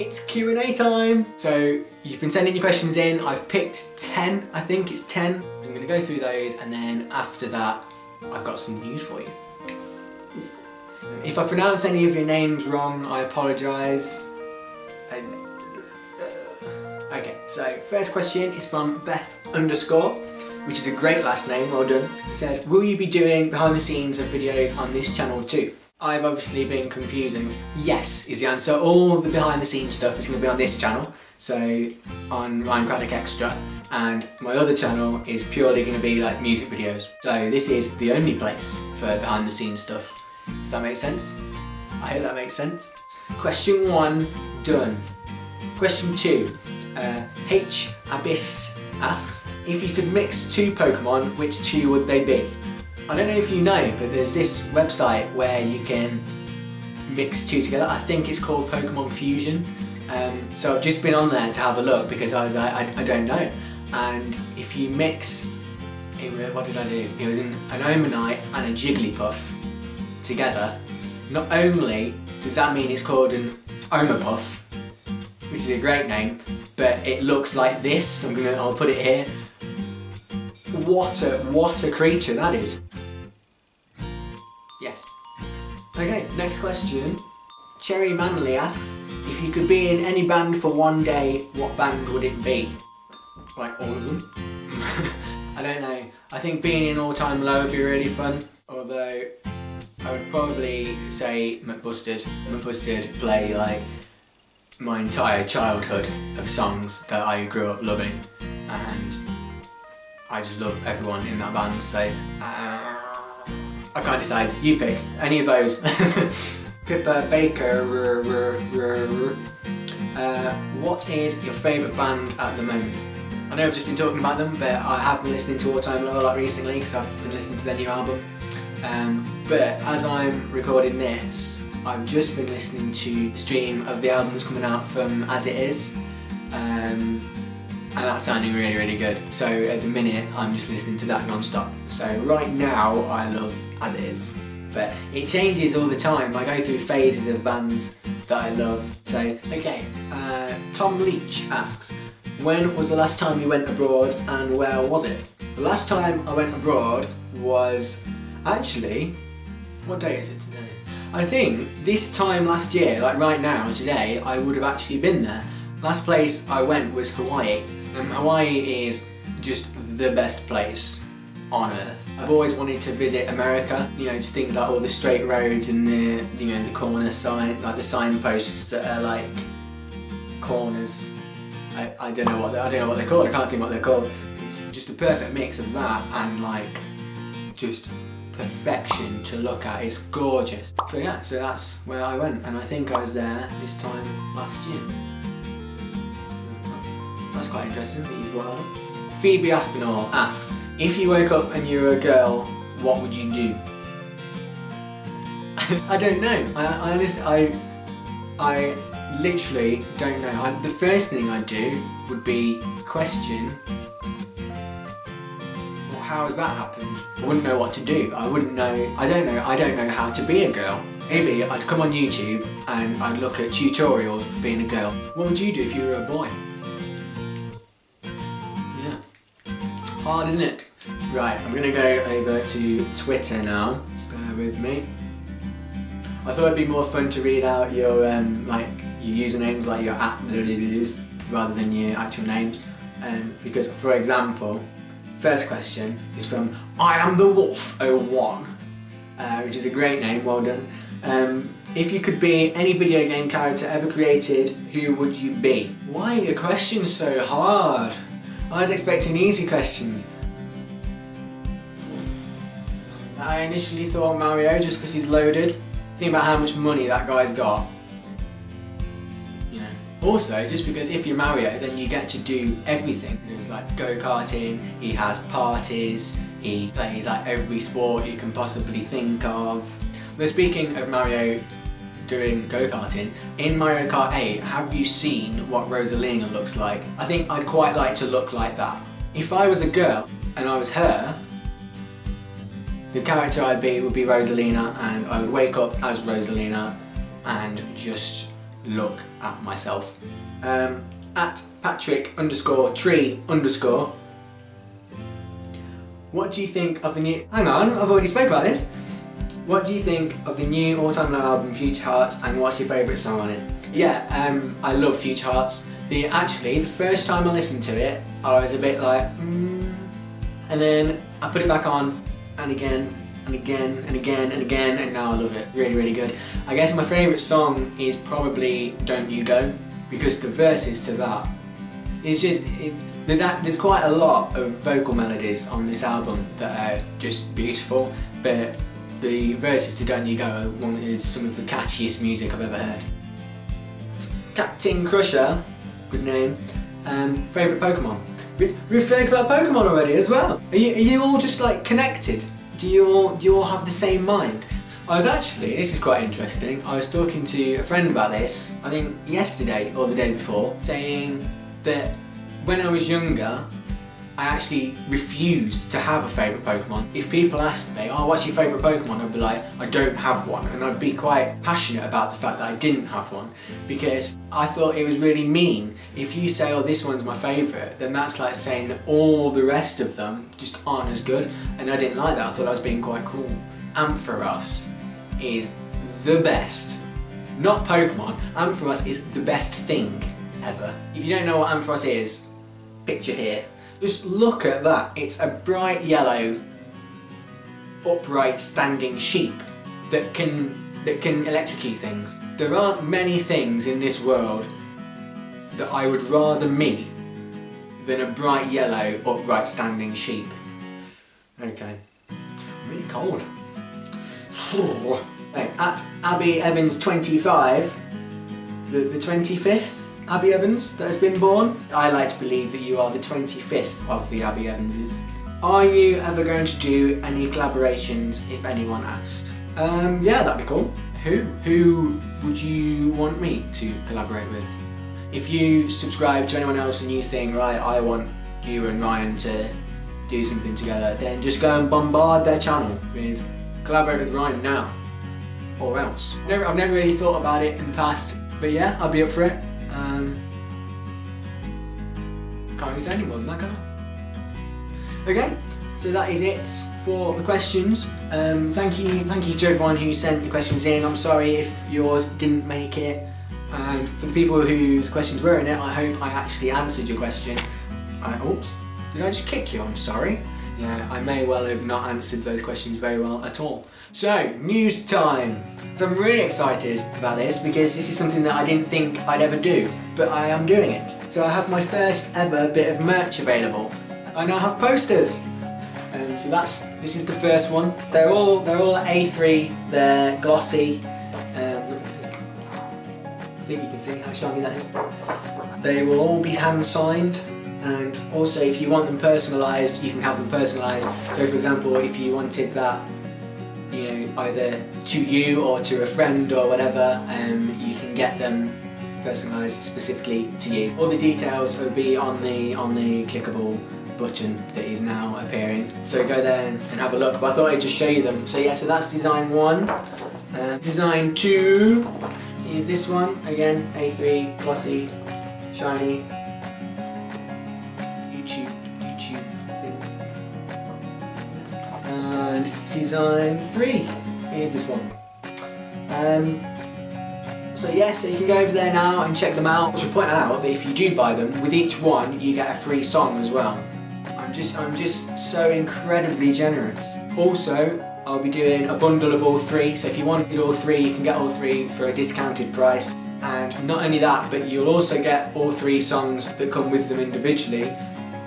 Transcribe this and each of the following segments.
It's Q&A time! So you've been sending your questions in, I've picked 10, I think it's 10. So I'm going to go through those and then after that I've got some news for you. If I pronounce any of your names wrong, I apologise. Okay, so first question is from Beth_, which is a great last name, well done. It says, will you be doing behind the scenes of videos on this channel too? I've obviously been confusing. Yes is the answer. All the behind the scenes stuff is going to be on this channel, so on Ryan Craddock Extra, and my other channel is purely going to be like music videos. So this is the only place for behind the scenes stuff, if that makes sense. I hope that makes sense. Question 1, done. Question 2, H Abyss asks, if you could mix 2 Pokemon, which 2 would they be? I don't know if you know, but there's this website where you can mix 2 together. I think it's called Pokemon Fusion. So I've just been on there to have a look because I was like, I don't know. And if you mix, what did I do? It was an Omanite and a Jigglypuff together. Not only does that mean it's called an Omapuff, which is a great name, but it looks like this. I'll put it here. What a creature that is. Yes. Okay, next question. Cherry Manley asks, if you could be in any band for one day, what band would it be? Like all of them? I don't know. I think being in All Time Low would be really fun, although I would probably say McBusted. McBusted play like my entire childhood of songs that I grew up loving, and I just love everyone in that band, so I can't decide. You pick any of those. Pippa Baker. What is your favourite band at the moment? I know I've just been talking about them, but I have been listening to All Time Low a lot recently because I've been listening to their new album. But as I'm recording this, I've just been listening to the stream of the album that's coming out from As It Is. And that's sounding really, really good. So at the minute, I'm just listening to that non-stop. So right now, I love As It Is. But it changes all the time. I go through phases of bands that I love. So, okay. Tom Leach asks, when was the last time you went abroad and where was it? The last time I went abroad was actually, what day is it today? I think this time last year, like right now, today, I would have actually been there. Last place I went was Hawaii. Hawaii is just the best place on earth. I've always wanted to visit America, you know, just things like all the straight roads and the, you know, the corner sign, like the signposts that are like corners. I don't know what they're called. I can't think what they're called. It's just a perfect mix of that and like just perfection to look at. It's gorgeous. So yeah, so that's where I went, and I think I was there this time last year. That's quite interesting that you brought that up. Phoebe Aspinall asks, if you woke up and you were a girl, what would you do? I don't know. I literally don't know. The first thing I'd do would be question, well, how has that happened? I wouldn't know what to do. I wouldn't know. I don't know how to be a girl. Maybe I'd come on YouTube and I'd look at tutorials for being a girl. What would you do if you were a boy? Hard, isn't it? Right, I'm going to go over to Twitter now. Bear with me. I thought it'd be more fun to read out your like your usernames, like your rather than your actual names. Because, for example, first question is from I Am The Wolf 01, which is a great name. Well done. If you could be any video game character ever created, who would you be? Why are your questions so hard? I was expecting easy questions. I initially thought Mario just because he's loaded. Think about how much money that guy's got. You know. Also, just because if you're Mario, then you get to do everything. There's like go-karting, he has parties, he plays like every sport you can possibly think of. But speaking of Mario doing go-karting, in Mario Kart 8, have you seen what Rosalina looks like? I think I'd quite like to look like that. If I was a girl and I was her, the character I'd be would be Rosalina, and I would wake up as Rosalina and just look at myself. At Patrick_tree_. What do you think of the new... Hang on, I've already spoke about this. What do you think of the new Autumn Low album, Future Hearts, and what's your favourite song on it? Yeah, I love Future Hearts. Actually, the first time I listened to it, I was a bit like, and then I put it back on, and again, and again, and again, and again, and now I love it. Really, really good. I guess my favourite song is probably Don't You Go, because the verses to that, it's just, there's quite a lot of vocal melodies on this album that are just beautiful, but the verses to Don't You Go is some of the catchiest music I've ever heard. Captain Crusher, good name. Favourite Pokemon? We've spoken about Pokemon already as well. Are you all just like connected? Do you all have the same mind? I was actually, this is quite interesting, I was talking to a friend about this, I think yesterday or the day before, saying that when I was younger, I actually refused to have a favourite Pokemon. If people asked me, oh, what's your favourite Pokemon? I'd be like, I don't have one. And I'd be quite passionate about the fact that I didn't have one, because I thought it was really mean. If you say, oh, this one's my favourite, then that's like saying that all the rest of them just aren't as good. And I didn't like that. I thought I was being quite cruel. Ampharos is the best. Not Pokemon. Ampharos is the best thing ever. If you don't know what Ampharos is, picture here. Just look at that. It's a bright yellow, upright standing sheep that can electrocute things. There aren't many things in this world that I would rather meet than a bright yellow, upright standing sheep. Okay. I'm really cold. Right, at Abby Evans 25, the 25th Abby Evans that has been born. I like to believe that you are the 25th of the Abby Evanses. Are you ever going to do any collaborations if anyone asked? Yeah, that'd be cool. Who would you want me to collaborate with? If you subscribe to anyone else and you think, right, I want you and Ryan to do something together, then just go and bombard their channel with collaborate with Ryan now, or else. I've never really thought about it in the past, but yeah, I'd be up for it. Can't really say any more than that, can I? Okay, so that is it for the questions. Thank you to everyone who sent your questions in. I'm sorry if yours didn't make it. And for the people whose questions were in it, I hope I actually answered your question. Oops, did I just kick you? I'm sorry. Yeah, I may well have not answered those questions very well at all. So, news time! So I'm really excited about this because this is something that I didn't think I'd ever do, but I am doing it. So I have my first ever bit of merch available. I now have posters. So this is the first one. They're all A3, they're glossy. Look at it. I think you can see how shiny that is. They will all be hand signed. And also, if you want them personalised, you can have them personalised. So for example, if you wanted that, you know, either to you or to a friend or whatever, you can get them personalised specifically to you. All the details will be on the clickable button that is now appearing. So go there and have a look. But I thought I'd just show you them. So yeah, so that's design 1. Design 2 is this one. Again, A3, glossy, shiny. YouTube things. And design 3 is this one. So yeah, so you can go over there now and check them out. I should point out that if you do buy them, with each one you get a free song as well. I'm just so incredibly generous. Also, I'll be doing a bundle of all 3, so if you wanted all 3, you can get all 3 for a discounted price. And not only that, but you'll also get all 3 songs that come with them individually,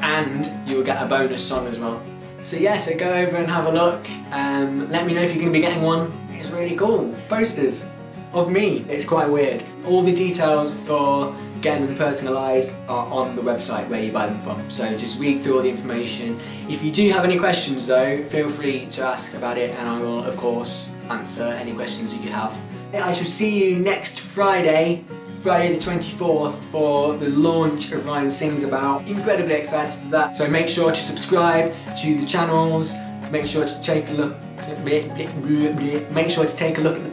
and you'll get a bonus song as well. So yeah, so go over and have a look. Let me know if you're going to be getting one. It's really cool. Posters of me. It's quite weird. All the details for getting them personalised are on the website where you buy them from. So just read through all the information. If you do have any questions though, feel free to ask about it and I will of course answer any questions that you have. I shall see you next Friday the 24th for the launch of Ryan Sings About. Incredibly excited for that. So make sure to subscribe to the channels, make sure to take a look at the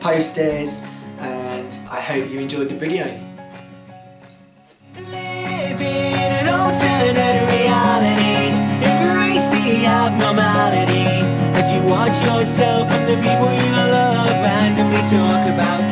posters, and and I hope you enjoyed the video. Live in an alternate reality, embrace the abnormality, as you watch yourself and the people you love randomly talk about